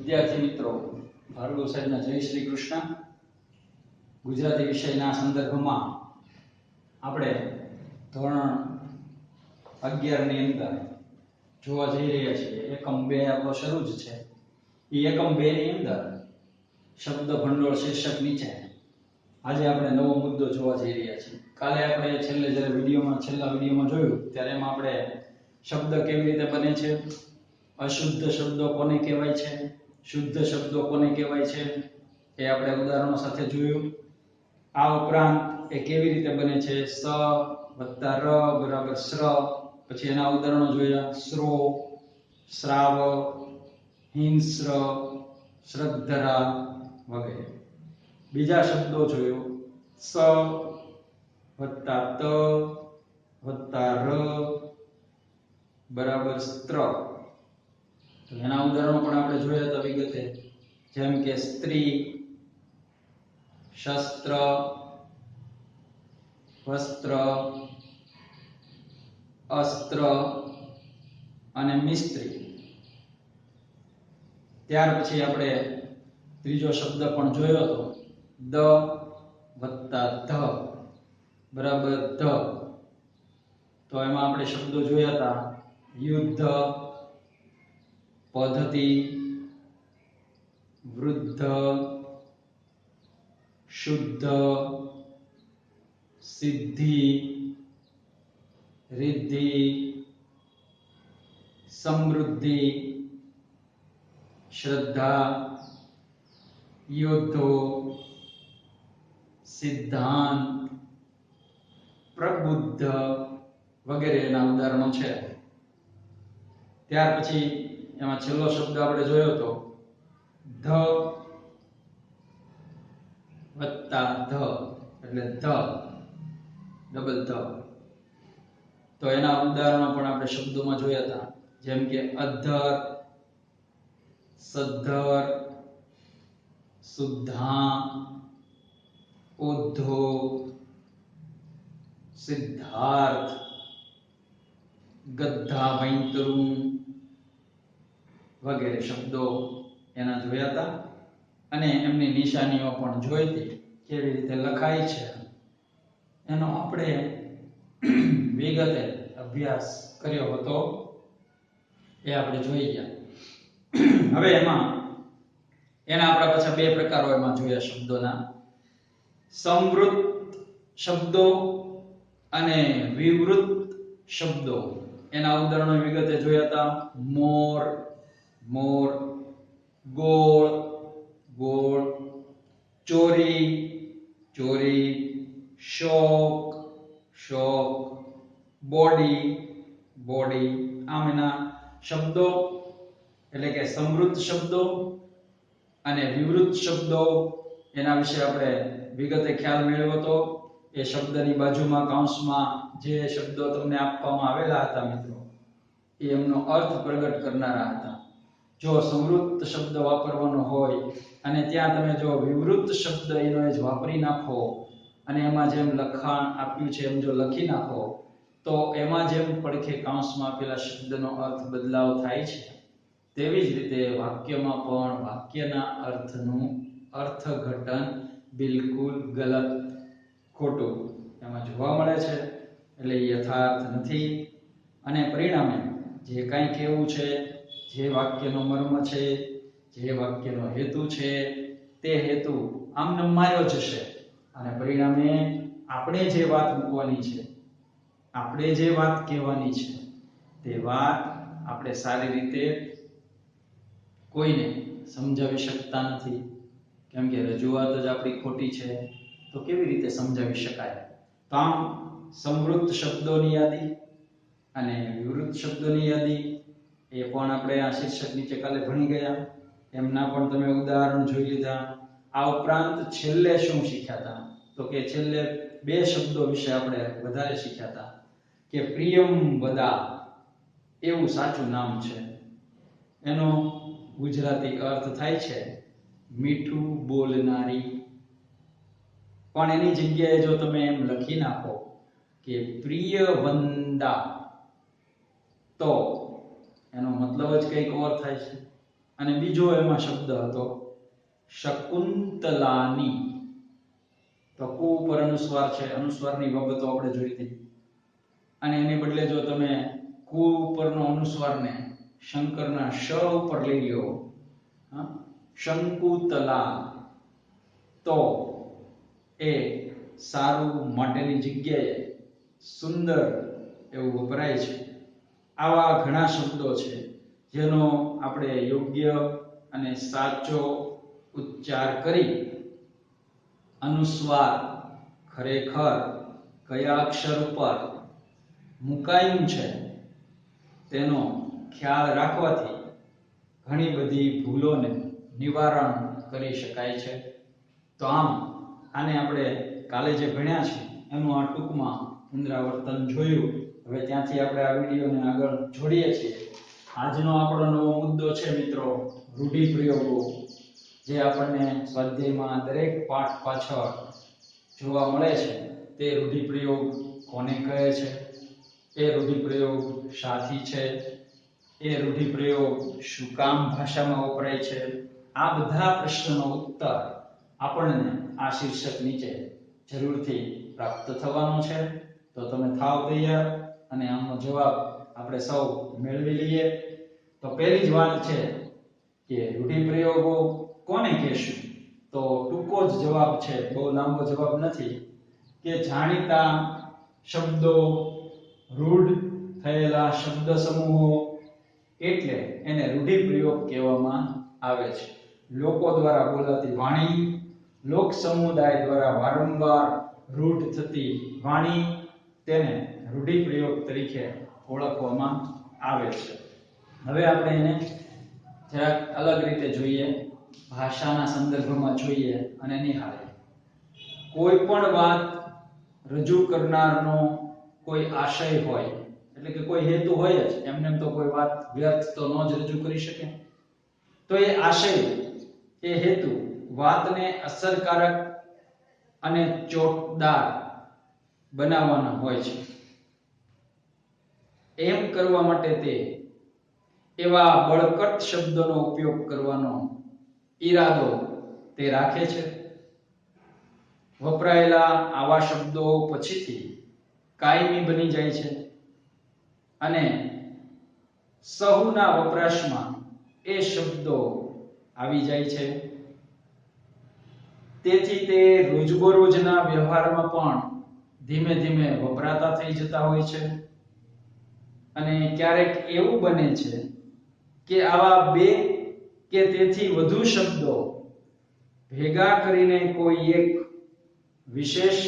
વિદ્યાર્થી મિત્રો, ભાર્ગવ સાહેબના જય શ્રી કૃષ્ણ. ગુજરાતી વિષયના સંદર્ભમાં આપણે ધોરણ 11 ની અંદર જોવા જઈ રહ્યા છીએ. એકમ 2 આપણો શરૂ જ છે. એ એકમ 2 ની અંદર શબ્દ ભંડોળ શીર્ષક નીચે આજે આપણે નવો મુદ્દો જોવા જઈ રહ્યા છીએ. કાલે આપણે છેલ્લા વિડીયોમાં જોયું ત્યારે એમાં આપણે શબ્દ કેવી રીતે બને છે, અશુદ્ધ શબ્દો કોને કહેવાય છે, શુદ્ધ શબ્દો કોને કહેવાય છે એ આપણે ઉદાહરણો સાથે જોયું. આ ઉપરાંત એ કેવી રીતે બને છે, સ વત્તા ર બરાબર શ્ર, પછી એના ઉદાહરણો જોયા, શ્રો, શ્રાવ, હિંસ્ર, શ્રદ્ધરા વગેરે. બીજા શબ્દો જોયો, સ વત્તા ત વત્તા ર બરાબર સ્ત્ર. તો એના ઉદાહરણો પણ આપણે જોયા હતા વિગતે, જેમ કે સ્ત્રી, શસ્ત્ર, વસ્ત્ર, અસ્ત્ર અને મિસ્ત્રી. ત્યાર પછી આપણે ત્રીજો શબ્દ પણ જોયો હતો, દ વત્તા ધ બરાબર ધ. તો એમાં આપણે શબ્દો જોયા હતા, યુદ્ધ, પદ્ધતિ, વૃદ્ધ, શુદ્ધ, સિદ્ધિ, રિદ્ધિ, સમૃદ્ધિ, શ્રદ્ધા, યોદ્ધો, સિદ્ધાંત, પ્રબુદ્ધ વગેરેના ઉદાહરણો છે. ત્યાર પછી એમાં છેલ્લો શબ્દ આપણે જોયો તો ધ વત્તા ધ એટલે ધ, ડબલ ધ. તો એના ઉદાહરણો પણ આપણે શબ્દોમાં જોયા હતા, જેમ કે અધ્ધર, સદ્ધર, શુદ્ધા, ઉદ્ધો, સિદ્ધાર્થ, ગદ્ધા વૈંતરું વગેરે શબ્દો એના જોયા હતા. અને એમની નિશાનીઓ પણ જોઈ હતી, કેવી રીતે લખાય છે એનો આપણે વિગતે અભ્યાસ કર્યો હતો, એ આપણે જોઈ ગયા. હવે એના આપણા પાછા બે પ્રકારો એમાં જોયા શબ્દોના, સંવૃત શબ્દો અને વિવૃત શબ્દો. એના ઉદાહરણો વિગતે જોયા હતા, મોર, મોર, ગોળ, ગોળ, ચોરી, ચોરી, શોક, શોક, બોડી, બોડી. આમ એના શબ્દો એટલે કે સમૃદ્ધ શબ્દો અને વિવૃત શબ્દો એના વિશે આપણે વિગતે ખ્યાલ મેળવ્યો હતો. એ શબ્દની બાજુમાં કૌંસમાં જે શબ્દો તમને આપવામાં આવેલા હતા મિત્રો, એ એમનો અર્થ પ્રગટ કરનારા હતા. જો સમૃદ્ધ શબ્દ વાપરવાનો હોય અને ત્યાં તમે જો વિવૃત શબ્દ એનો જ વાપરી નાખો અને એમાં જેમ લખાણ આપ્યું છે એમ જો લખી નાખો, તો એમાં જેમ પડખે કૌંસમાં આપેલા શબ્દનો અર્થ બદલાવ થાય છે, તેવી જ રીતે વાક્યમાં પણ વાક્યના અર્થનું અર્થઘટન બિલકુલ ગલત, ખોટું એમાં જોવા મળે છે. એટલે યથાર્થ નથી. અને પરિણામે જે કંઈ કહેવું છે, જે વાક્યનો મર્મ છે, જે વાક્યનો હેતુ છે, તે હેતુ આમને માર્યો જશે. અને પરિણામે આપણે જે વાત મૂકવાની છે, આપણે જે વાત કહેવાની છે, તે વાત આપણે સારી રીતે કોઈને સમજાવી શકતા નથી. કેમ કે રજૂઆત જ આપણી ખોટી છે, તો કેવી રીતે સમજાવી શકાય? તો આમ સમૃદ્ધ શબ્દોની યાદી અને વિવૃત શબ્દોની યાદી એ પણ આપણે આ શીર્ષક નીચે કાલે ભણી ગયા. એમના પણ તમે ઉદાહરણ જોઈ લીધા. આ ઉપરાંત છેલ્લે શું શીખ્યા હતા? તો કે છેલ્લે બે શબ્દો વિશે આપણે વધારે શીખ્યા હતા કે પ્રિયમવદા એવું સાચું નામ છે, એનો ગુજરાતી અર્થ થાય છે મીઠું બોલનારી. પણ એની જગ્યાએ જો તમે એમ લખી નાખો કે પ્રિયવંદા, તો એનો મતલબ જ કંઈક ઓર થાય છે. અને બીજો એમાં શબ્દ હતો શકુંતલાની. તો કુ ઉપર અનુસ્વાર છે, અનુસ્વારની બાબતો આપણે જોઈ હતી. અને એને બદલે જો તમે કુ ઉપરનો અનુસ્વારને શંકરના શ ઉપર લઈ લ્યો, શંકુતલા, તો એ સારું, માટેની જગ્યાએ, સુંદર એવું વપરાય છે. આવા ઘણા શબ્દો છે જેનો આપણે યોગ્ય અને સાચો ઉચ્ચાર કરી અનુસ્વાર ખરેખર કયા અક્ષર ઉપર મુકાયું છે તેનો ખ્યાલ રાખવાથી ઘણી બધી ભૂલોને નિવારણ કરી શકાય છે. તો આને આપણે કાલે જે ભણ્યા છે એનું આ ટૂંકમાં પુનરાવર્તન જોયું. હવે ત્યાંથી આપણે આ વિડીયોને આગળ જોડીએ છીએ. આજનો આપણો નવો મુદ્દો છે મિત્રો રૂઢિપ્રયોગો, જે આપણને સ્વાધ્યાયમાં દરેક પાઠ પાછળ જોવા મળે છે. તે રૂઢિપ્રયોગ કોને કહે છે, એ રૂઢિપ્રયોગ શાથી છે, એ રૂઢિપ્રયોગ શું કામ ભાષામાં વપરાય છે, આ બધા પ્રશ્નોનો ઉત્તર આપણને આ શીર્ષક નીચે જરૂરથી પ્રાપ્ત થવાનો છે. તો તમે થાવ તૈયાર અને આનો જવાબ આપણે સૌ મેળવી લઈએ. તો પહેલી જ વાત છે કે રૂઢિપ્રયોગો કોને કહેશું? તો ટૂંકો જ જવાબ છે, બહુ લાંબો જવાબ નથી, કે જાણીતા શબ્દો, રૂઢ થયેલા શબ્દ સમૂહો, એટલે એને રૂઢિપ્રયોગ કહેવામાં આવે છે. લોકો દ્વારા બોલાતી વાણી, લોક સમુદાય દ્વારા વારંવાર રૂઢ થતી વાણી, તેને રૂઢિપ્રયોગ તરીકે ઓળખવામાં આવે છે. હવે આપણે એને જરાક અલગ રીતે જોઈએ, ભાષાના સંદર્ભમાં જોઈએ અને નિહાળીએ. કોઈ પણ વાત રજૂ કરનારનો કોઈ આશય હોય, એટલે કે કોઈ હેતુ હોય જ, એમને તો કોઈ વાત વ્યર્થ તો ન જ રજૂ કરી શકે. તો એ આશય, એ હેતુ વાતને અસરકારક અને ચોટદાર બનાવવાના હોય છે. એમ કરવા માટે તે એવા બળકટ શબ્દોનો ઉપયોગ કરવાનો ઈરાદો તે રાખે છે. વપરાયેલા આવા શબ્દો પછીથી કાયમી બની જાય છે અને સહુના વપરાશમાં એ શબ્દો આવી જાય છે. તેથી તે રોજબરોજના વ્યવહારમાં પણ ધીમે ધીમે વપરાતા થઈ જતા હોય છે. અને ક્યારેક એવું બને છે કે આવા બે કે તેથી વધુ શબ્દો ભેગા કરીને કોઈ એક વિશેષ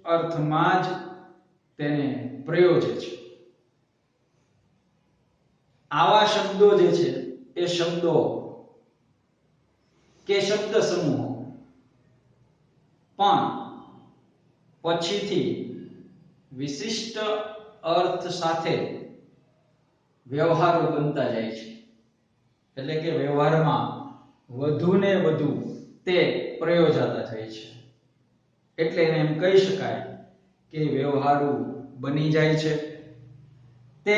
અર્થમાં જ તેને પ્રયોજે છે. આવા શબ્દો જે છે એ શબ્દો કે શબ્દ સમૂહો પણ પછીથી વિશિષ્ટ અર્થ સાથે વ્યવહારો બનતા જાય છે. એટલે કે વ્યવહારમાં વધુ ને વધુ તે પ્રયોજાતા જાય છે. એટલે એને એમ કહી શકાય કે વ્યવહારુ બની જાય છે. તે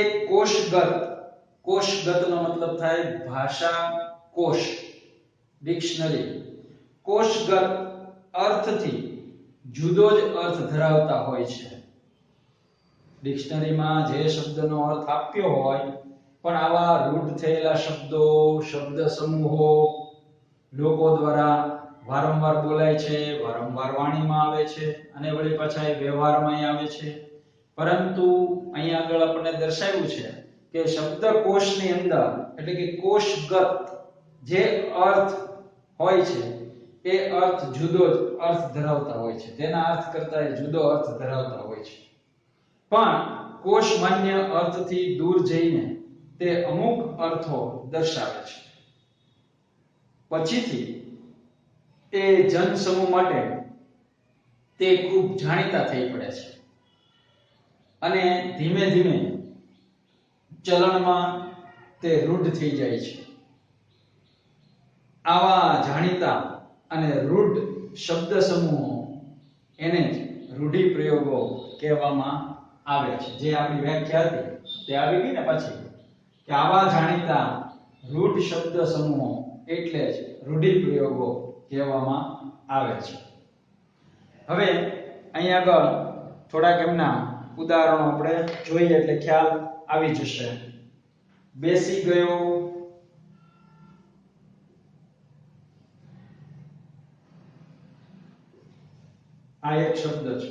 કોષગતનો મતલબ થાય ભાષા કોષ, ડિક્શનરી. કોષગત અર્થથી જુદો જ અર્થ ધરાવતા હોય છે. ડિક્શનરીમાં જે શબ્દનો અર્થ આપ્યો હોય, પણ આવા રૂઢ થયેલા શબ્દો, શબ્દ સમૂહો લોકો દ્વારા વારંવાર બોલાય છે, વારંવાર વાણીમાં આવે છે અને વળી પાછા એ વ્યવહારમાં આવે છે. પરંતુ અહીંયા આગળ આપણને દર્શાવ્યું છે કે શબ્દકોશની અંદર, એટલે કે કોષગત જે અર્થ હોય છે એ અર્થ જુદો જ અર્થ ધરાવતા હોય છે. તેના અર્થ કરતાં જુદો અર્થ ધરાવતા હોય છે. પણ કોષમાન્ય અર્થથી દૂર જઈને તે અમુક અર્થો દર્શાવે છે. પછીથી એ જનસમૂહ માટે તે ખૂબ જાણીતા થઈ પડે છે અને ધીમે ધીમે ચલણમાં તે રૂઢ થઈ જાય છે. આવા જાણીતા અને રૂઢ શબ્દ સમૂહો એને રૂઢિપ્રયોગો કહેવામાં આવે છે. જે આપણી વ્યાખ્યા હતી તે આવી ગઈ ને પછી, કે આવા જાણીતા રૂઢ શબ્દ સમૂહો એટલે જ રૂઢિપ્રયોગો કહેવામાં આવે છે. હવે અહીં આગળ થોડાક એમના ઉદાહરણો આપણે જોઈએ એટલે ખ્યાલ આવી જશે. બેસી ગયો, આ એક શબ્દ છે.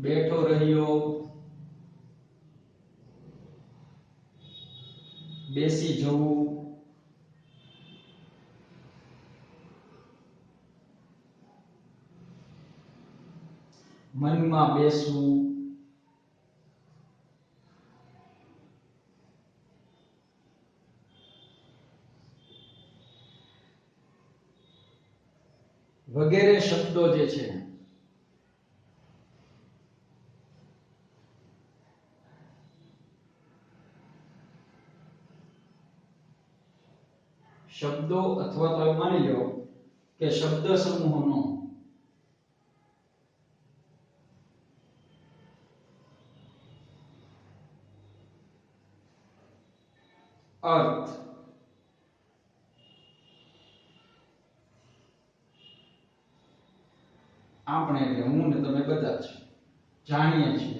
બેઠો રહ્યો, બેસી જવું, મનમાં બેસવું, વગેરે શબ્દો જે છે શબ્દો અથવા તો માની લો કે શબ્દ સમૂહનો અર્થ આપણે એટલે હું ને તમે બધા જ જાણીએ છીએ.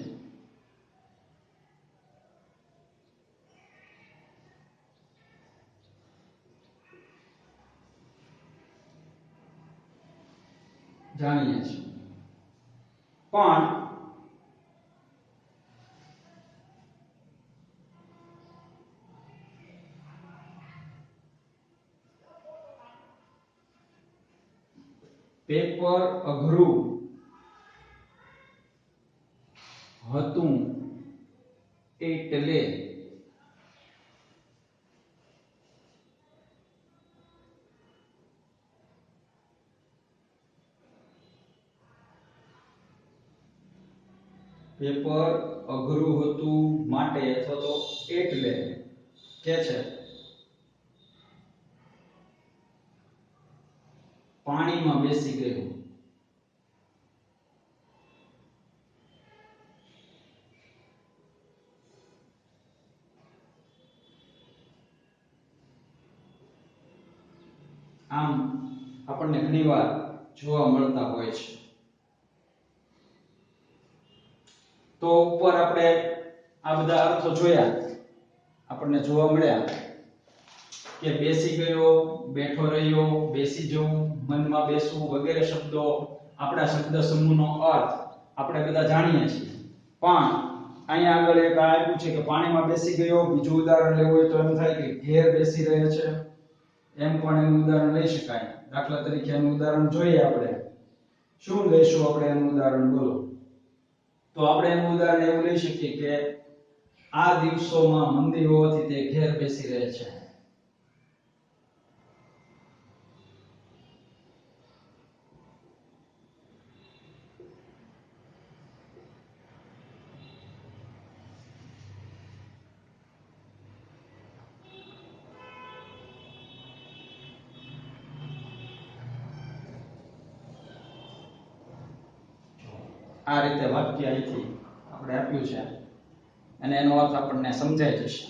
પણ પેપર અઘરું હતું એટલે પેપર અઘરું હતું માટે અથવા તો એટલે કે છે પાણીમાં બેસી ગયું. આમ આપણને ઘણીવાર જોવા મળતા હોય છે. તો ઉપર આપણે આ બધા અર્થો જોયા, આપણને જોવા મળ્યા કે બેસી ગયો, બેઠો રહ્યો, બેસી જવું, મનમાં બેસવું વગેરે શબ્દો આપણા શબ્દ સમૂહનો અર્થ આપણે બધા જાણીએ છીએ. પણ અહીંયા આગળ એક આપ્યું છે કે પાણીમાં બેસી ગયો. બીજું ઉદાહરણ લેવું હોય તો એમ થાય કે ઘેર બેસી રહે છે, એમ પણ એનું ઉદાહરણ લઈ શકાય. દાખલા તરીકે એનું ઉદાહરણ જોઈએ આપણે. શું લઈશું આપણે એનું ઉદાહરણ? બોલો. તો આપણે એનું ઉદાહરણ એવું લઈ શકીએ કે આ દિવસોમાં મંદી હોવાથી તે ઘેર બેસી રહે છે. આ રીતે વાક્ય અહીંથી આપણે આપ્યું છે અને એનો અર્થ આપણને સમજાઈ જશે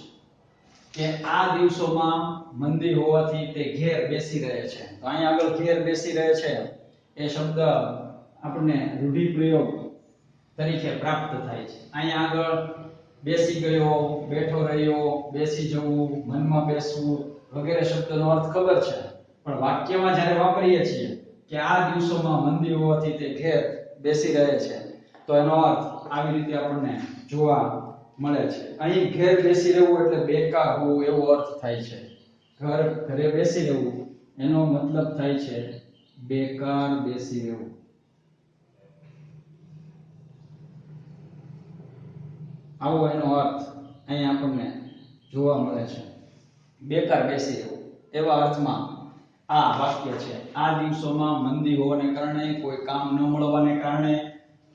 કે આ દિવસોમાં મંદી હોવાથી તે ઘેર બેસી રહે છે. તો અહીં આગળ ઘેર બેસી રહે છે એ શબ્દ આપણને રૂઢિપ્રયોગ તરીકે પ્રાપ્ત થાય છે. અહીં આગળ બેસી ગયો, બેઠો રહ્યો, બેસી જવું, મનમાં બેસવું વગેરે શબ્દનો અર્થ ખબર છે, પણ વાક્યમાં જ્યારે વાપરીએ છીએ કે આ દિવસોમાં મંદી હોવાથી તે ઘેર બેસી રહે છે, તો એનો અર્થ આવી રીતે આપણને જોવા મળે છે. અહીં ઘેર બેસી રહેવું એટલે બેકાર હોવું એવો અર્થ થાય છે. ઘરે બેસી રહેવું એનો મતલબ થાય છે બેકાર બેસી રહેવું. આવો એનો અર્થ અહીં આપણને જોવા મળે છે. બેકાર બેસી રહેવું એવા અર્થમાં આ વાક્ય છે. આ દિવસોમાં મંદી હોવાને કારણે, કોઈ કામ ન મળવાને કારણે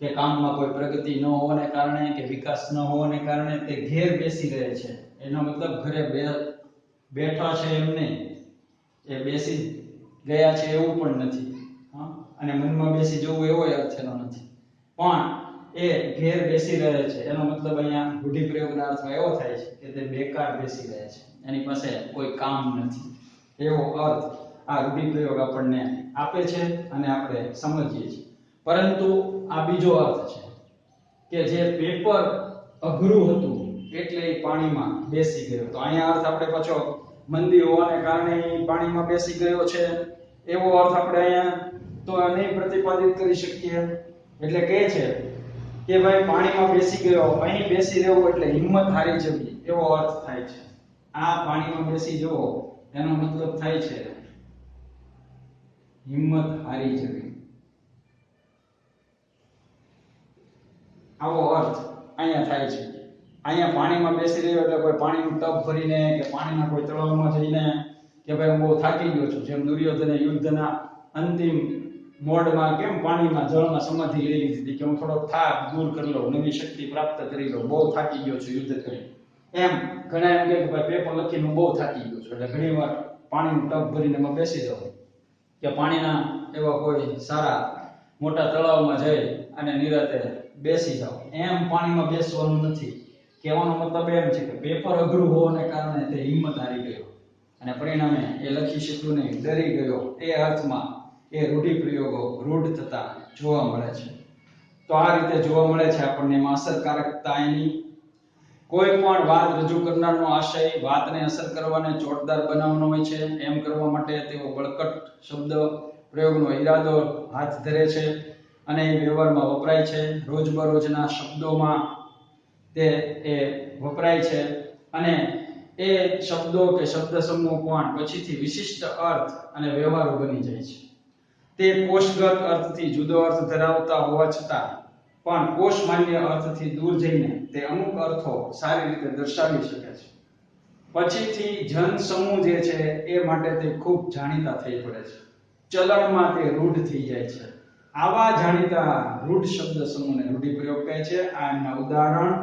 કે કામમાં કોઈ પ્રગતિ ન હોવાને કારણે કે વિકાસ ન હોવાને કારણે તે ઘેર બેસી રહે છે. એનો મતલબ ઘરે બેઠા છે એમ નહીં, એ બેસી ગયા છે એવું પણ નથી. અને મનમાં બેસી જવું એવો અર્થ એનો નથી. પણ એ ઘેર બેસી રહે છે, એનો મતલબ અહીંયા રૂઢિપ્રયોગના અર્થમાં એવો થાય છે કે તે બેકાર બેસી રહે છે, એની પાસે કોઈ કામ નથી, એવો અર્થ આ રૂઢિપ્રયોગ આપણને આપે છે અને આપણે સમજીએ છીએ. પરંતુ આ બીજો અર્થ છે કે જે પેપર અઘરું હતું એટલે એ પાણીમાં બેસી ગયો. તો અહીંયા અર્થ આપણે પાછો મંદી હોવાને કારણે પાણીમાં બેસી ગયો છે એવો અર્થ આપણે અહીંયા તો નહીં પ્રતિપાદિત કરી શકીએ. એટલે કહે છે કે ભાઈ પાણીમાં બેસી ગયો, અહીં બેસી રહેવું એટલે હિંમત હારી જવી એવો અર્થ થાય છે. આ પાણીમાં બેસી જવો એનો મતલબ થાય છે હિંમત હારી જવી, આવો અર્થ અહીંયા થાય છે. અહીંયા પાણીમાં બેસી રહ્યો એટલે કોઈ પાણીનું ટબ ભરીને કે પાણીના કોઈ તળાવમાં જઈને કે ભાઈ હું બહુ થાકી ગયો છું, જેમ દુર્યોધને યુદ્ધના અંતિમ મોડમાં કેમ પાણીમાં જળમાં સમાધિ લઈ લીધી હતી કે હું થોડોક થાક દૂર કરી લઉં, નવી શક્તિ પ્રાપ્ત કરી લઉં, બહુ થાકી ગયો છું યુદ્ધ કરી. એમ ઘણા એમ કે ભાઈ પેપર લખીને હું બહુ થાકી ગયો છું એટલે ઘણીવાર પાણીનું ટબ ભરીને એમાં બેસી જાઉં કે પાણીના એવા કોઈ સારા મોટા તળાવમાં જઈ અને નિરાતે બેસી જાવ. એમ પાણીમાં બેસવાનું નથી. કહેવાનો મતલબ એમ છે કે પેપર અઘરું હોવાને કારણે તે હિંમત હારી ગયો અને પરિણામે એ લખી શક્યો નહીં, ડરી ગયો. એ અર્થમાં એ રૂઢિપ્રયોગો રૂઢ થતા જોવા મળે છે. તો આ રીતે જોવા મળે છે આપણને એમાં અસરકારકતા એની. કોઈ પણ વાત રજૂ કરનારનો આશય વાતને અસર કરવાને ચોટદાર બનાવવાનો હોય છે. એમ કરવા માટે તેઓ બળકટ શબ્દ પ્રયોગનો ઈરાદો હાથ ધરે છે અને એ વ્યવહારમાં વપરાય છે. રોજબરોજના શબ્દોમાં તે એ વપરાય છે અને એ શબ્દો કે શબ્દ સમૂહ પણ પછીથી વિશિષ્ટ અર્થ અને વ્યવહારો બની જાય છે. તે કોષગત અર્થથી જુદો અર્થ ધરાવતા હોવા છતાં પણ કોષમાન્ય અર્થથી દૂર જઈને તે અમુક અર્થો સારી રીતે દર્શાવી શકે છે. પછીથી જન સમૂહ જે છે એ માટે તે ખૂબ જાણીતા થઈ પડે છે. ચલણમાં તે રૂઢ થઈ જાય છે. આવા જાણીતા રૂઢ શબ્દ સમૂહને રૂઢિપ્રયોગ કહે છે. આ એમના ઉદાહરણ: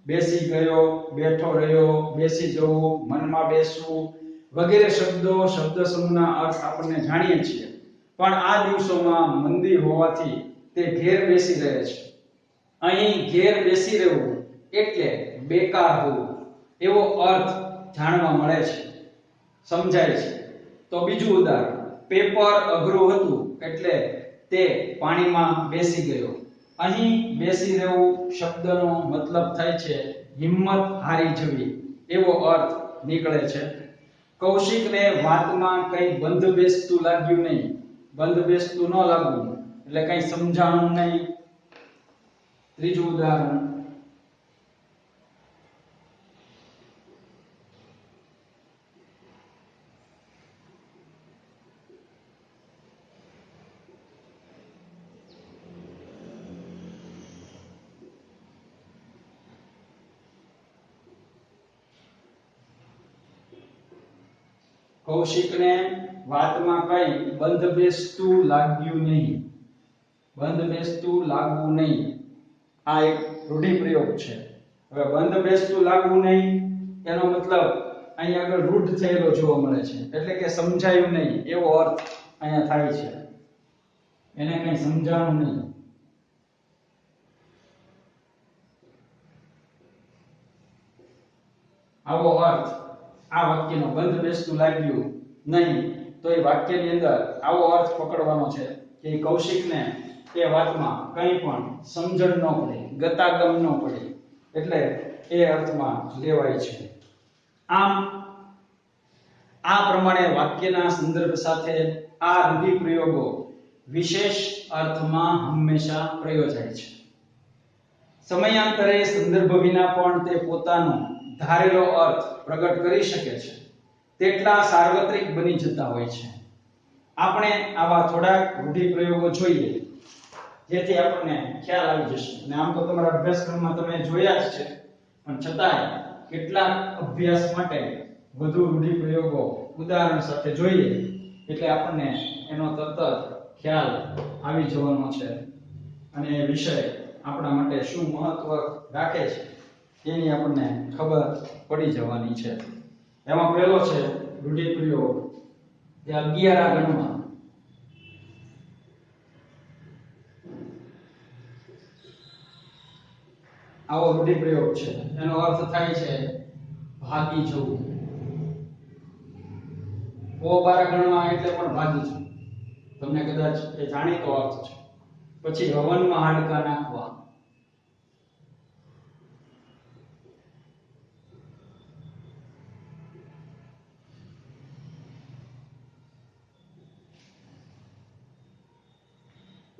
બેસી ગયો, બેઠો રહ્યો, બેસી જવું, મનમાં બેસવું વગેરે શબ્દો શબ્દ સમૂહના અર્થ આપણને જાણીએ છીએ. પણ આ દિવસોમાં મંદી હોવાથી તે ઘેર બેસી રહે છે. અહીં ઘેર બેસી રહેવું એટલે બેકાર હોવું એવો અર્થ જાણવા મળે છે, સમજાય છે. તો બીજું ઉદાહરણ: પેપર અઘરું હતું એટલે તે પાણીમાં બેસી ગયો. અહીં બેસી રહેવું શબ્દનો મતલબ થાય છે હિંમત હારી જવી એવો અર્થ નીકળે છે. કૌશિકને વાતમાં કંઈ બંધ બેસતું લાગ્યું નહીં. બંધ બેસતું ન લાગવું એટલે કંઈ સમજાણું નહીં. ત્રીજું ઉદાહરણ: કૌશિકને વાતમાં કંઈ બંધ બેસતું લાગ્યું નહીં. બંધ બેસતું લાગવું નહીં આ એક રૂઢિપ્રયોગ છે. હવે બંધ બેસતું લાગવું નહીં એનો મતલબ અહીંયા આગળ રૂઢ થયેલો જોવા મળે છે, એટલે કે સમજાયું નહીં એવો અર્થ અહીંયા થાય છે. એને કંઈ સમજાણું નહીં. આવો અર્થ આ વાક્યનો બંધ બેસતું લાગ્યું નહીં તો એ વાક્યની અંદર આવો અર્થ પકડવાનો છે કે કૌશિકને એ વાતમાં કંઈ પણ સમજણ ન પડી, ગતાગમ ન પડી, એટલે એ અર્થમાં લેવાય છે. આમ આ પ્રમાણે વાક્યના સંદર્ભ સાથે આ રૂઢિપ્રયોગો વિશેષ અર્થમાં હંમેશા પ્રયોજાય છે. સમયાંતરે સંદર્ભ વિના પણ તે પોતાનો ધારેલો અર્થ પ્રગટ કરી શકે છે. તેટલા સાર્વત્રિક બની જતા હોય છે. આપણે આવા થોડાક રૂઢિપ્રયોગો જોઈએ જેથી આપણને ખ્યાલ આવી જશે. અને આમ તો તમારા અભ્યાસક્રમમાં તમે જોયા જ છે, પણ છતાંય કેટલાક અભ્યાસ માટે વધુ રૂઢિપ્રયોગો ઉદાહરણ સાથે જોઈએ એટલે આપણને એનો તરત જ ખ્યાલ આવી જવાનો છે અને એ વિષય આપણા માટે શું મહત્વ રાખે છે એની આપણને ખબર પડી જવાની છે. એમાં પહેલો છે રૂઢિપ્રયોગ જે 11 ગણમાં આવો રૂઢિપ્રયોગ છે. એનો અર્થ થાય છે ભાગી જવું. ઓ બારા ગણવા એટલે પણ ભાગી જવું. તમને કદાચ એ જાણીતો અર્થ છે. પછી હવનમાં હાડકા નાખવા.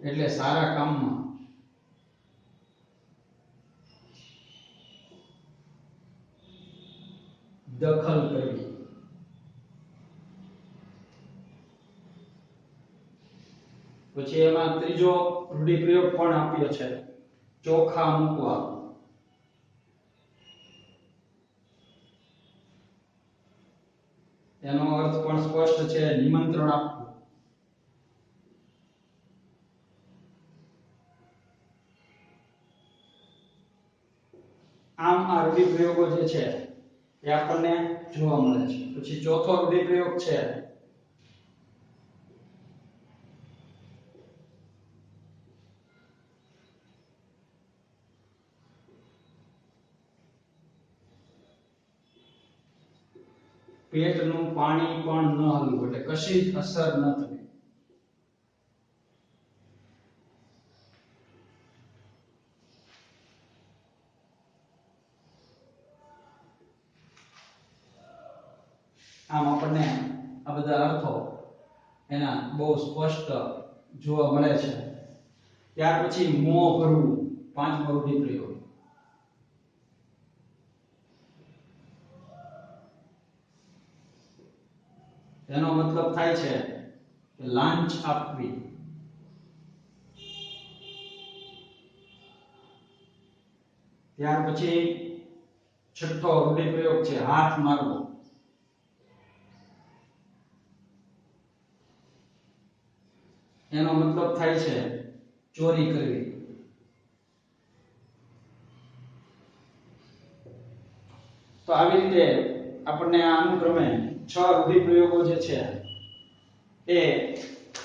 એટલે સારા કામમાં દખલ કરવી. પછી એમાં ત્રીજો રૂઢિપ્રયોગ પણ આપ્યો છે ચોખા મૂકવા. એનો અર્થ પણ સ્પષ્ટ છે નિમંત્રણ આપવું. આમ આ રૂઢિપ્રયોગો જે છે એ આપણને જોવા મળે છે. પછી ચોથો રૂઢિપ્રયોગ છે પેટનું પાણી પણ ન હલવું, એટલે કશી જ અસર ન થવી. આમ આપણને આ બધા અર્થો એના બહુ સ્પષ્ટ જોવા મળે છે. ત્યાર પછી મોં ભરવું, પાંચમો રૂઢિપ્રયોગ. એનો મતલબ થાય છે કે લાંચ આપવી. ત્યાર પછી છઠ્ઠો રૂઢિપ્રયોગ છે હાથ મારવો. એનો મતલબ થાય છે ચોરી કરવી. તો આવી રીતે આપણને આ અનુક્રમે 6 રૂઢિપ્રયોગો જે છે એ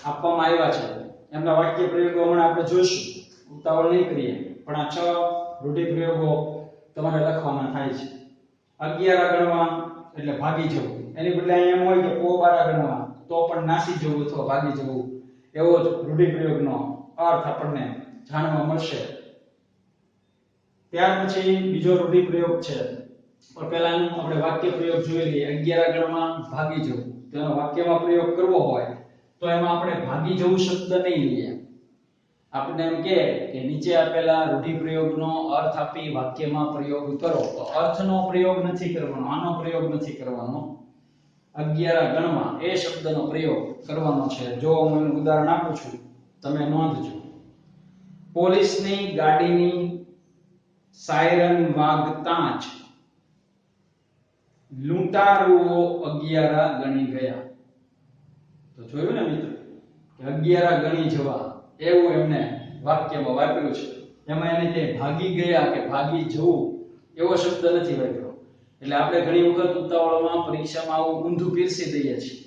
આપવામાં આવ્યા છે. એમના વાક્ય પ્રયોગો હમણાં આપણે જોઈશું, ઉતાવળ નહીં કરીએ, પણ આ 6 રૂઢિપ્રયોગો તમારે લખવાના થાય છે. 11 ગણવા એટલે ભાગી જવું. એની બદલે અહીંયા એમ હોય કે પો 12 ગણવા તો પણ નાસી જવું અથવા ભાગી જવું, એવો જ રૂઢિપ્રયોગનો અર્થ આપણને જાણવા મળશે. ત્યાર પછી બીજો રૂઢિપ્રયોગ છે, પણ પહેલાનું આપણે વાક્ય પ્રયોગ જોઈ લઈએ. 11 ગણમાં ભાગી જવું. તેનો વાક્યમાં પ્રયોગ કરવો હોય તો એમાં આપણે ભાગી જવું શબ્દ નહીં લઈએ. આપણે એમ કે નીચે આપેલા રૂઢિપ્રયોગનો અર્થ આપી વાક્યમાં પ્રયોગ કરો, તો અર્થનો પ્રયોગ નથી કરવાનો, આનો પ્રયોગ નથી કરવાનો. 11 ગણમાં એ શબ્દનો પ્રયોગ કરવાનો છે. જો હું એનું ઉદાહરણ આપું છું, તમે નોંધજો. પોલીસની ગાડીની સાયરન વાગતા જ લૂંટારુઓ 11 ગણી ગયા. તો જોયું ને મિત્રો કે 11 ગણી જવા એવું એમને વાક્યમાં વાપર્યું છે. એમાં એને કે ભાગી ગયા કે ભાગી જવું એવો શબ્દ નથી વાપર્યો. એટલે આપણે ઘણી વખત ઉતાવળમાં પરીક્ષામાં આવું ઊંધું પીરસી દઈએ છીએ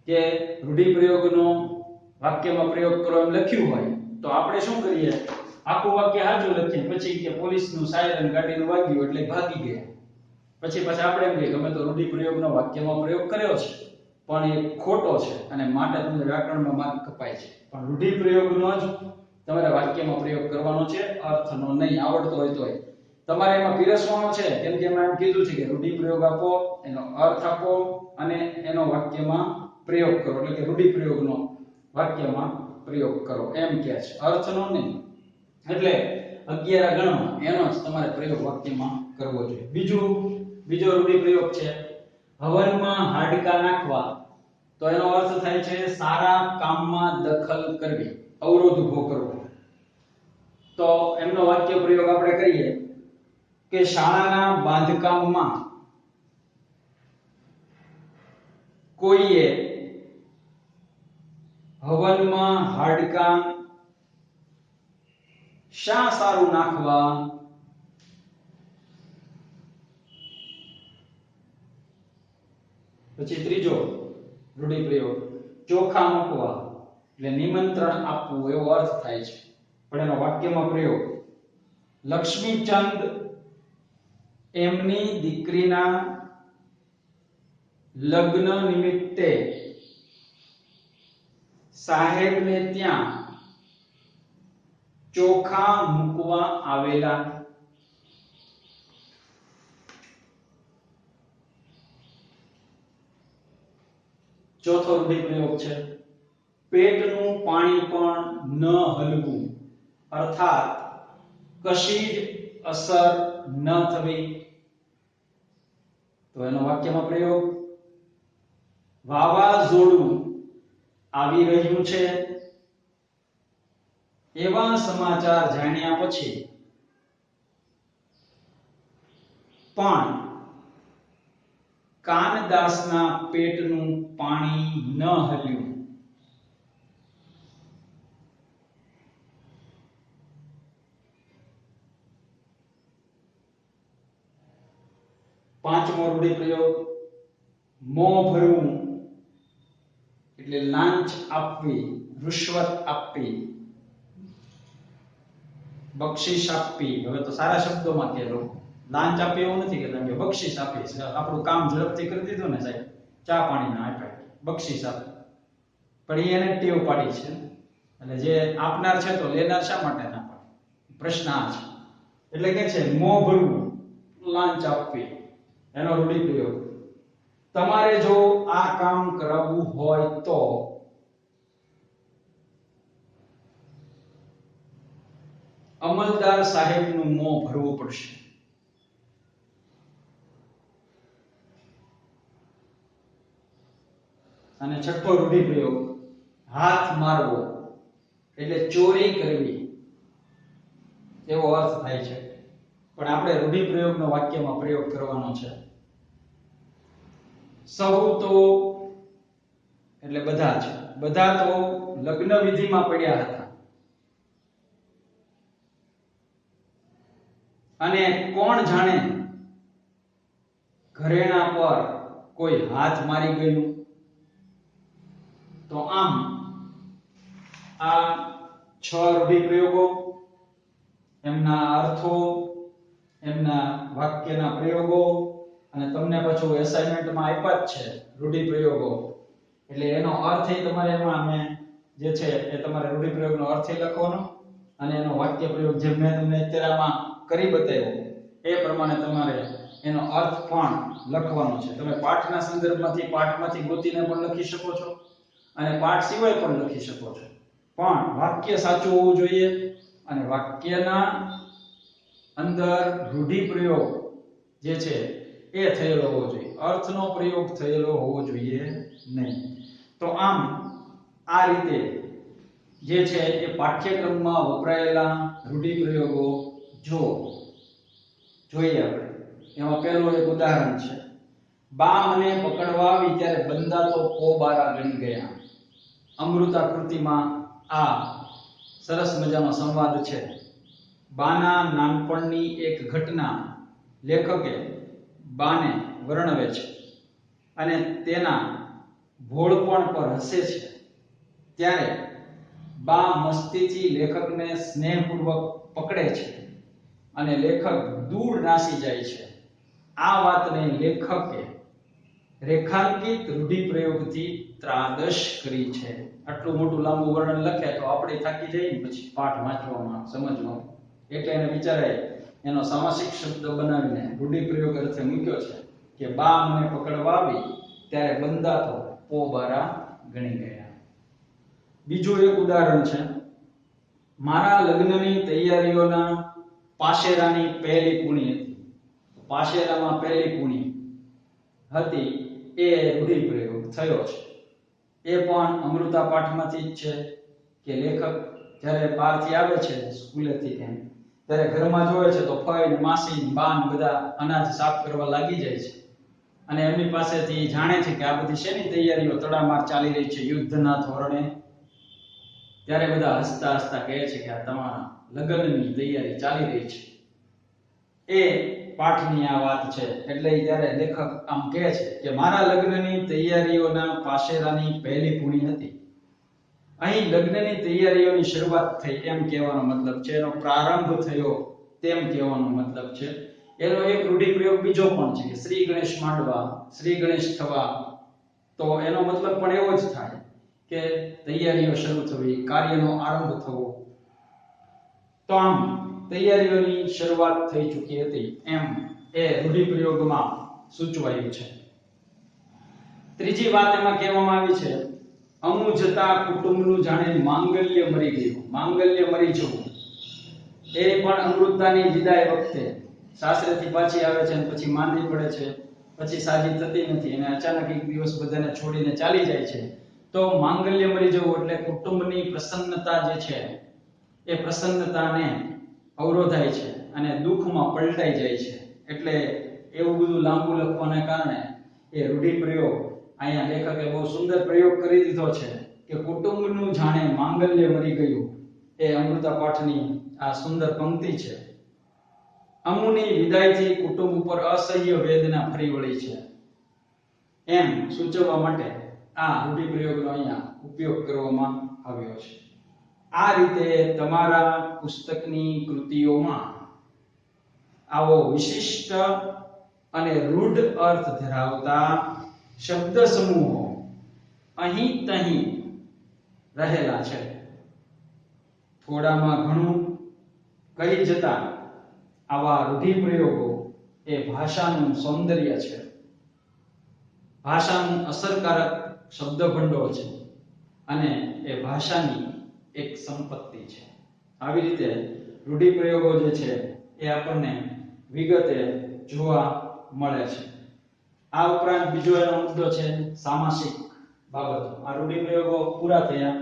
કે રૂઢિપ્રયોગનો વાક્યમાં પ્રયોગ કરો એમ લખ્યું હોય તો આપણે શું કરીએ, આખું વાક્ય સાચું લખીએ, પછી કે પોલીસનું સાયરન ગાડીનું વાગ્યું એટલે ભાગી ગયા. પછી આપણે એમ કહીએ કે અમે તો રૂઢિપ્રયોગનો વાક્યમાં પ્રયોગ કર્યો છે, પણ એ ખોટો છે અને માટે તમને વ્યાકરણમાં માર્ક કપાય છે. પણ રૂઢિપ્રયોગનો જ તમારે વાક્યમાં પ્રયોગ કરવાનો છે, અર્થનો નહીં. આવડતો હોય તોય તમારે એમાં પીરસવાનો છે, કેમ કે એમાં એમ કીધું છે કે રૂઢિપ્રયોગ આપો, એનો અર્થ આપો અને એનો વાક્યમાં પ્રયોગ કરો, એટલે કે રૂઢિપ્રયોગનો વાક્યમાં પ્રયોગ કરો એમ કહે છે, અર્થનો નહીં. એટલે 11 ગણમાં એનો જ તમારે પ્રયોગ વાક્યમાં કરવો જોઈએ. બીજો રૂઢિપ્રયોગ છે હવનમાં હાડકા નાખવા. તો એનો અર્થ થાય છે સારા કામમાં દખલ કરવી, અવરોધ ઊભો કરવો. તો એમનો વાક્ય પ્રયોગ આપણે કરીએ કે શાળાના બાંધકામમાં કોઈએ હવનમાં હાડકા શા સારું નાખવા. પછી ત્રીજો રૂઢિપ્રયોગ ચોખા મૂકવા, એટલે નિમંત્રણ આપવું એવો અર્થ થાય છે, પણ એનો વાક્યમાં પ્રયોગ લક્ષ્મીચંદ એમની દીકરીના લગ્ન નિમિત્તે સાહેબને ત્યાં ચોખા મૂકવા આવેલા. ચોથો રૂઢિપ્રયોગ છે પેટનું પાણી પણ ન હલવું, અર્થાત કશી જ અસર ન થવી. તો એનો વાક્યમાં પ્રયોગ વાવાઝોડું આવી રહ્યું છે એવા સમાચાર જાણ્યા પછી પણ કાનદાસના પેટનું પાણી ન હલ્યું. પાંચમો રૂઢિપ્રયોગ મોં ભરવું એટલે લાંચ આપવી, રુશ્વત આપવી, બક્ષિસ આપવી. હવે તો સારા શબ્દોમાં કહેલો, લાંચ આપી એવું નથી કે તમે બક્ષિસ આપીશ, આપણું કામ ઝડપથી કરી દીધું ને સાહેબ, ચા પાણી ના આપ્યા, બક્ષિસ આપી. પણ એને ટેવ પાડી છે, એટલે જે આપનાર છે તો લેનાર શા માટે ના પાડે? પ્રશ્ન આ છે. એટલે કે છે મોં ભરવું, લાંચ આપવી, એનો રૂઢિપ્રયોગ. તમારે જો આ કામ કરાવવું હોય તો અમલદાર સાહેબનું મોં ભરવું પડશે. અને છઠ્ઠો રૂઢિપ્રયોગ હાથ મારવો એટલે ચોરી કરવી એવો અર્થ થાય છે. પણ આપણે રૂઢિપ્રયોગનો વાક્યમાં પ્રયોગ કરવાનો છે. સૌ તો એટલે બધા જ, બધા તો લગ્ન વિધિમાં પડ્યા હતા અને કોણ જાણે ઘરેણા પર કોઈ હાથ મારી ગયું. તો આમ આ 6 રૂઢિપ્રયોગો, એમના અર્થો, એમના વાક્યના પ્રયોગો, અને તમને પાછું એસાઇનમેન્ટમાં આપ્યા જ છે રૂઢિપ્રયોગો. એટલે એનો અર્થ એ તમારે એમાં મેં જે છે એ તમારે રૂઢિપ્રયોગનો અર્થ લખવાનો અને એનો વાક્ય પ્રયોગ જે મેં તમને અત્યારે આમાં કરી બતાવ્યો એ પ્રમાણે તમારે એનો અર્થ પણ લખવાનો છે. તમે પાઠના સંદર્ભમાંથી, પાઠમાંથી ગોતીને પણ લખી શકો છો અને પાઠ સિવાય પણ લખી શકો છો. પણ વાક્ય સાચું હોવું જોઈએ અને વાક્યના અંદર રૂઢિપ્રયોગ જે છે એ થયેલો હોવો જોઈએ, અર્થનો પ્રયોગ થયેલો હોવો જોઈએ નહીં. તો આમ આ રીતે જે છે એ પાઠ્યક્રમમાં વપરાયેલા રૂઢિપ્રયોગો જોઈએ આપણે. એમાં પહેલું એક ઉદાહરણ છે, બા મને પકડવા આવી ત્યારે બંદા તો પોબારા ગણી ગયા. અમૃતા કૃતિમાં આ સરસ મજાનો સંવાદ છે. બાના નાનપણની એક ઘટના લેખકે બાને વર્ણવે છે અને તેના ભોળપણ પર હસે છે. ત્યારે બા મસ્તીથી લેખકને સ્નેહપૂર્વક પકડે છે અને લેખક દૂર નાસી જાય છે. આ વાતને લેખકે રેખાંકિત રૂઢિપ્રયોગથી ત્રાદશ કરી છે. આટલું મોટું લાંબુ વર્ણન લખે તો આપણે થાકી જઈએ પછી પાઠ વાંચવામાં, સમજવામાં. એટલે એને વિચારે એનો સામાસિક શબ્દ બનાવીને રૂઢિપ્રયોગ અર્થે મૂક્યો છે કે બા મને પકડવા આવી ત્યારે બંદા તો પોબારા ગણી ગયા. બીજું એક ઉદાહરણ છે, મારા લગ્નની તૈયારીઓના પાશેરાની પહેલી પૂણી હતી. પાશેરામાં પહેલી પૂણી હતી એ રૂઢિપ્રયોગ થયો છે. એ પણ અમૃતા પાઠમાંથી જ છે કે લેખક જ્યારે બહારથી આવે છે સ્કૂલેથી ત્યારે ઘરમાં જોવે છે તો ફઈ ને માસી ને બા ને બધા અનાજ સાફ કરવા લાગી જાય છે અને એમની પાસેથી જાણે છે કે આ બધી શેની તૈયારીઓ તડામાર ચાલી રહી છે યુદ્ધના ધોરણે. ત્યારે બધા હસતા હસતા કહે છે કે આ તમારા લગ્નની તૈયારી ચાલી રહી છે. એ પાઠની આ વાત છે. એટલે ત્યારે લેખક આમ કહે છે કે મારા લગ્નની તૈયારીઓના પાશેરાની પહેલી પૂણી હતી. અહીં લગ્નની તૈયારીઓની શરૂઆત થઈ એમ કહેવાનો મતલબ છે, એનો પ્રારંભ થયો તેમ કહેવાનો મતલબ છે. એનો એક રૂઢિપ્રયોગ બીજો પણ છે કે શ્રી ગણેશ માંડવા, શ્રી ગણેશ થવા. તો એનો મતલબ પણ એવો જ થાય કે તૈયારીઓ શરૂ થવી, કાર્યનો આરંભ થવો. તો આમ તૈયારીઓની શરૂઆત થઈ ચૂકી હતી એમ એ રૂઢિપ્રયોગમાં સૂચવાયું છે. ત્રીજી વાત એમાં કહેવામાં આવી છે, અમુ જતા કુટુંબનું જાણે માંગલ્ય મરી ગયું. માંગલ્ય મરી જવું એ પણ અમૃતાની વિદાય વખતે સાસરેથી પાછી આવે છે અને પછી માંદી પડે છે, પછી સાજી થતી નથી અને અચાનક એક દિવસ બધાને છોડીને ચાલી જાય છે. તો માંગલ્ય મરી જવું એટલે કુટુંબની પ્રસન્નતા જે છે એ પ્રસન્નતાને અવરોધાય છે અને દુઃખમાં પલટાઈ જાય છે. એટલે એવું બધું લાંબુ લખવાને કારણે એ રૂઢિપ્રયોગ અહીંયા લેખકે બહુ સુંદર પ્રયોગ કરી દીધો છે કે કુટુંબનું જાણે માંગલ્ય મરી ગયું. એ અમૃતા પાઠની આ સુંદર પંક્તિ છે. અમુની વિદાયથી કુટુંબ ઉપર અસહ્ય વેદના ફરી વળી છે એમ સૂચવવા માટે આ રૂઢિપ્રયોગનો અહીંયા ઉપયોગ કરવામાં આવ્યો છે. આ રીતે તમારા પુસ્તકની કૃતિઓમાં આવો વિશિષ્ટ અને રૂઢ અર્થ ધરાવતા શબ્દ સમૂહો અહીં તહીં રહેલા છે. થોડામાં ઘણું કહી જતા આવા રૂઢિપ્રયોગો એ ભાષાનું સૌંદર્ય છે, ભાષાનું અસરકારક શબ્દભંડોળ છે અને એ ભાષાની એક સંપત્તિ છે. આવી રીતે રૂઢિપ્રયોગો જે છે એ આપણને વિગતે જોવા મળે છે. આ ઉપરાંત બીજો એનો મુદ્દો છે સામાસિક બાબતો. આ રૂઢિપ્રયોગો પૂરા થયા.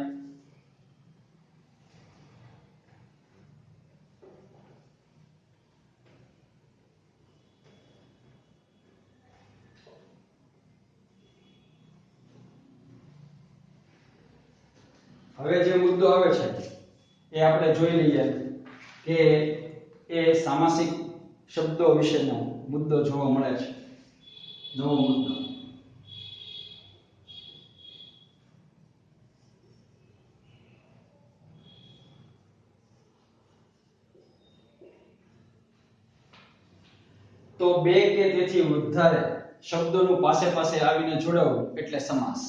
હવે જે મુદ્દો આવે છે એ આપણે જોઈ લઈએ કે એ સામાસિક શબ્દો વિશેનો મુદ્દો જોવા મળે છે. નવો મુદ્દો. તો બે કે તેથી વધારે શબ્દોનું પાસે પાસે આવીને જોડાવું એટલે સમાસ.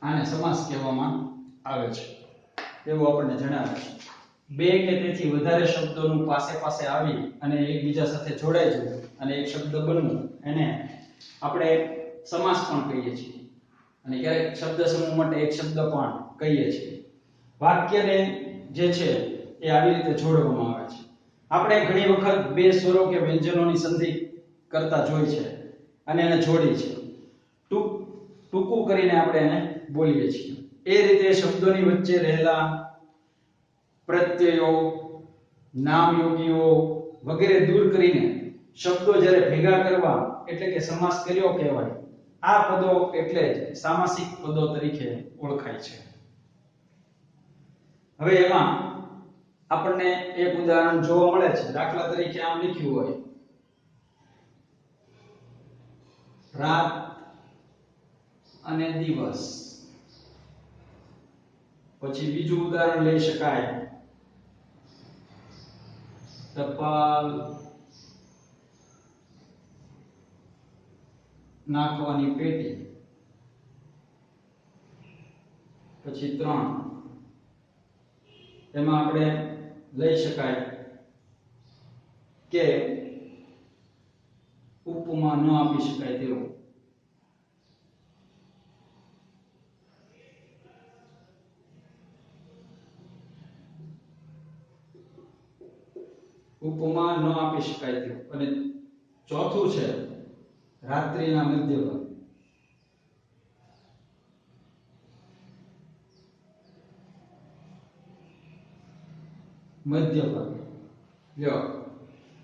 આને સમાસ કહેવામાં આવે છે એવું આપણને જણાવે છે. બે કે તેથી વધારે શબ્દોનું પાસે પાસે આવી અને એકબીજા સાથે જોડાઈ જવું અને એક શબ્દ બનવું એને આપણે સમાસ પણ કહીએ છીએ અને ક્યારેક શબ્દ સમૂહ માટે એક શબ્દ પણ કહીએ છીએ. વાક્યને જે છે એ આવી રીતે જોડવામાં આવે છે. આપણે ઘણી વખત બે સ્વરો કે વ્યંજનોની સંધિ કરતા જોઈ છે અને એને જોડી છે. ટૂંકું કરીને આપણે એને બોલીએ છીએ. એ રીતે શબ્દોની વચ્ચે રહેલા પ્રત્યયો, નામયોગીઓ વગેરે દૂર કરીને શબ્દો જ્યારે ભેગા કરવા એટલે કે સમાસ કર્યો કહેવાય. આ પદો એટલે જ સામાસિક પદો તરીકે ઓળખાય છે. હવે એમાં આપણને એક ઉદાહરણ જોવા મળે છે. દાખલા તરીકે આમ લખ્યું હોય રાત અને દિવસ. પછી બીજું ઉદાહરણ લઈ શકાય ટપાલ નાખવાની પેટી. પછી 3 એમાં આપણે લઈ શકાય કે ઉપમા ન આપી શકાય તેવું. ઉપમા ન આપી શકાય તેવું. અને ચોથું છે રાત્રિના મધ્યભાગ. મધ્યભાગ. જો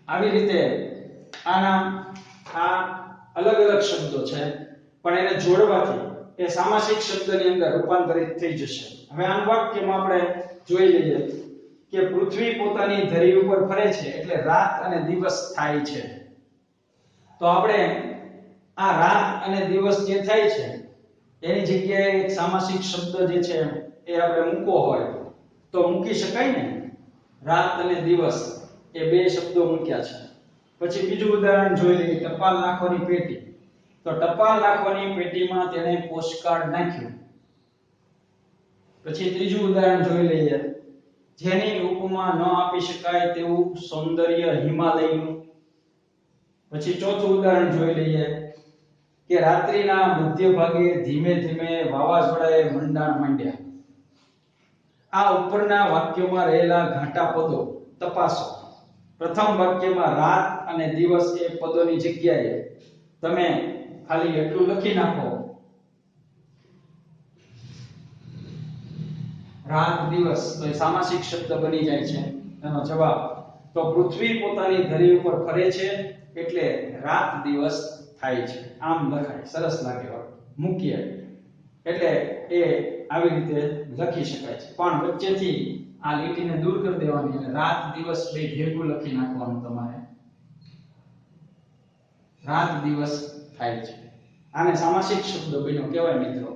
આવી રીતે આના આ અલગ અલગ શબ્દો છે, પણ એને જોડવાથી એ સામાસિક શબ્દની અંદર રૂપાંતરિત થઈ જશે. હવે આ વાક્યમાં આપણે જોઈ લઈએ કે પૃથ્વી પોતાની ધરી ઉપર ફરે છે એટલે રાત અને દિવસ થાય છે. તો આપણે આ રાત અને દિવસ જે થાય છે એની જગ્યાએ એક સામાસિક શબ્દ જે છે એ આપણે મૂકવો હોય તો મૂકી શકાય ને. રાત અને દિવસ એ બે શબ્દો મૂક્યા છે. પછી બીજું ઉદાહરણ જોઈ લઈએ, ટપાલ નાખવાની પેટી. તો ટપાલ નાખવાની પેટીમાં તેણે પોસ્ટકાર્ડ નાખ્યું. પછી ત્રીજું ઉદાહરણ જોઈ લઈએ, જેની ઉપમા ન આપી શકાય તેવું સૌંદર્ય હિમાલયનું. પછી ચોથું ઉદાહરણ જોઈ લઈએ કે રાત્રિના મધ્ય ભાગે ધીમે ધીમે વાવાઝોડાએ મંડાણ માંડ્યા. આ ઉપરના વાક્યોમાં રહેલા ઘાટા પદો તપાસો. પ્રથમ વાક્યમાં રાત અને દિવસ એ પદોની જગ્યાએ તમે ખાલી એટલું લખી નાખો, રાત દિવસ, તો એ સામાસિક શબ્દ બની જાય છે. એનો જવાબ તો પૃથ્વી પોતાની ધરી ઉપર ફરે છે એટલે રાત દિવસ થાય છે. આમ લખાય, સરસ લાગે. મૂકીએ એટલે એ આવી રીતે લખી શકાય છે, પણ વચ્ચેથી આ લીટીને દૂર કરી દેવાની અને રાત દિવસ બે ભેગું લખી નાખવાનું તમારે. રાત દિવસ થાય છે. આને સામાસિક શબ્દ બન્યો કહેવાય મિત્રો.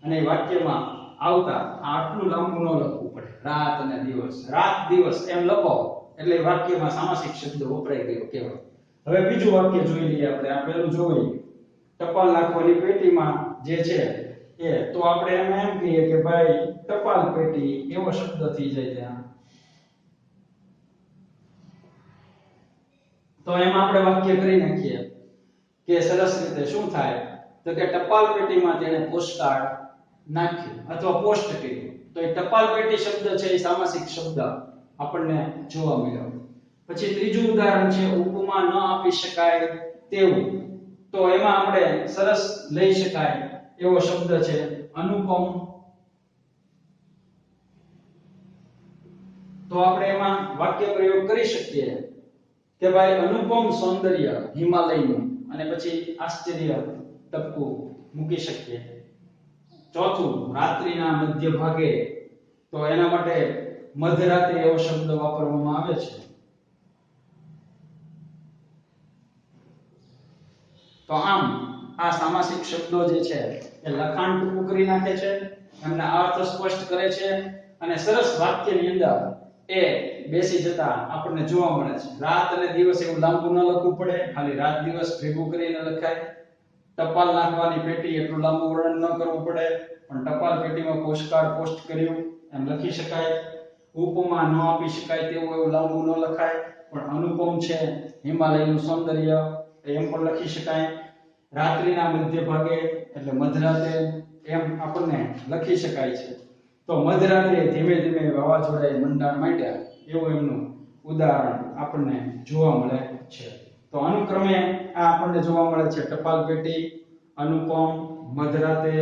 અને વાક્યમાં આવતા આટલું લાંબુ ન લખવું પડે. રાત અને દિવસ, રાત દિવસ એમ લખો એટલે વાક્યમાં સામાસિક શબ્દ વપરાઈ ગયો કહેવાય. હવે બીજું વાક્ય જોઈ લઈએ આપણે. આ પહેલું જોઈએ, ટપાલ નાખવાની પેટીમાં જે છે એ, તો આપણે એમ કહીએ કે ભાઈ ટપાલ પેટી એવો શબ્દ થઈ જાય ત્યાં. તો એમાં આપણે વાક્ય કરી નાખીએ કે સરસ રીતે શું થાય તો કે ટપાલ પેટીમાં તેણે પોસ્ટકાર્ડ નાખ્યું અથવા પોસ્ટ કર્યું. તો એ ટપાલ પેટી શબ્દ છે એ સામાસિક શબ્દ આપણને જોવા મળ્યો. પછી ત્રીજું ઉદાહરણ છે, ઉપમા ન આપી શકાય તેવું. તો એમાં આપણે સરસ લઈ શકાય એવો શબ્દ છે અનુપમ. તો આપણે એમાં વાક્ય પ્રયોગ કરી શકીએ કે ભાઈ અનુપમ સૌંદર્ય હિમાલયનું, અને પછી આશ્ચર્ય ટપકું મૂકી શકીએ. ચોથું, રાત્રિના મધ્ય ભાગે, તો એના માટે મધરાતે એવો શબ્દ વાપરવામાં આવે છે. તો આમ આ સામાસિક શબ્દો જે છે એ લખાણ ટૂંકું કરી નાખે છે, એમના અર્થ સ્પષ્ટ કરે છે અને સરસ વાક્યની અંદર એ બેસી જતા આપણને જોવા મળે છે. રાત અને દિવસ એવું લાંબુ ન લખવું પડે, ખાલી રાત દિવસ ભેગું કરીને લખાય. ટપાલ નાખવાની પેટી એટલું લાંબુ વર્ણન ન કરવું પડે, પણ ટપાલ પેટીમાં પોસ્ટકાર્ડ પોસ્ટ કર્યું એમ લખી શકાય. ઉપમા ન આપી શકાય તેવું એવું લાંબુ ન લખાય, પણ અનુપમ છે હિમાલયનું સૌંદર્ય એમ પણ લખી શકાય. રાત્રિના મધ્ય ભાગે એટલે મધરાતે એમ આપણને લખી શકાય છે. તો મધરાતે ધીમે ધીમે વાવાઝોડાએ મંડાણ માંડ્યા એવું એમનું ઉદાહરણ આપણને જોવા મળે છે. તો અનુક્રમે આ આપણને જોવા મળે છે ટપાલ પેટી, અનુપમ, મધરાતે,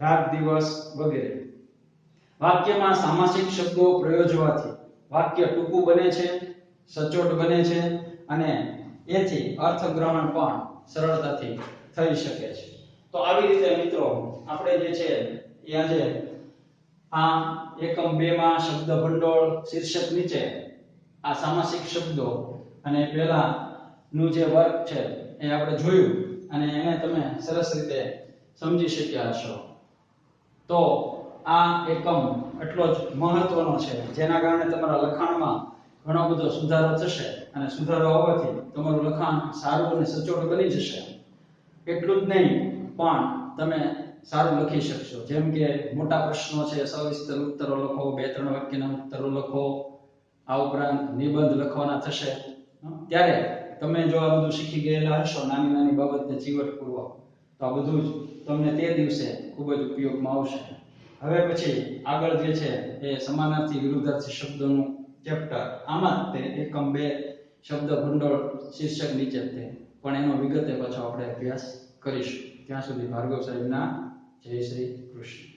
રાત દિવસ વગેરે. વાક્યમાં સામાસિક શબ્દો પ્રયોજવાથી વાક્ય ટૂંકું બને છે, સચોટ બને છે અને એથી અર્થગ્રહણ પણ સરળતાથી થઈ શકે છે. તો આવી રીતે મિત્રો આપણે જે છે એ આજે આ એકમ 2 માં શબ્દ ભંડોળ શીર્ષક નીચે આ સામાસિક શબ્દો અને પહેલા નું જે વર્ક છે એ આપણે જોયું અને એને તમે સરસ રીતે સમજી શક્યા હશો. તો આ એકમ એટલો જ મહત્વનો છે જેના કારણે તમારા લખાણમાં ઘણો બધો સુધારો થશે અને સુધારો આવવાથી તમારું લખાણ સારું અને સચોટ બની જશે. એટલું જ નહીં પણ તમે સારું લખી શકશો. જેમ કે મોટા પ્રશ્નો છે, સવિસ્તર ઉત્તરો લખો, 2-3 વાક્યના ઉત્તરો લખો, આ ઉપરાંત નિબંધ લખવાના થશે. ત્યારે તમે જો આ બધું શીખી ગયેલા હશો, નાની નાની બાબતને ચીવટપૂર્વક, તો આ બધું જ તમને તે દિવસે ખૂબ જ ઉપયોગમાં આવશે. હવે પછી આગળ જે છે એ સમાનાર્થી વિરુદ્ધાર્થી શબ્દોનું ચેપ્ટર, આમાં તે એકમ 2 શબ્દ ભંડોળ શીર્ષક નીચે તે પણ એનો વિગતે પાછો આપણે અભ્યાસ કરીશું. ત્યાં સુધી ભાર્ગવ સાહેબના જય શ્રી કૃષ્ણ.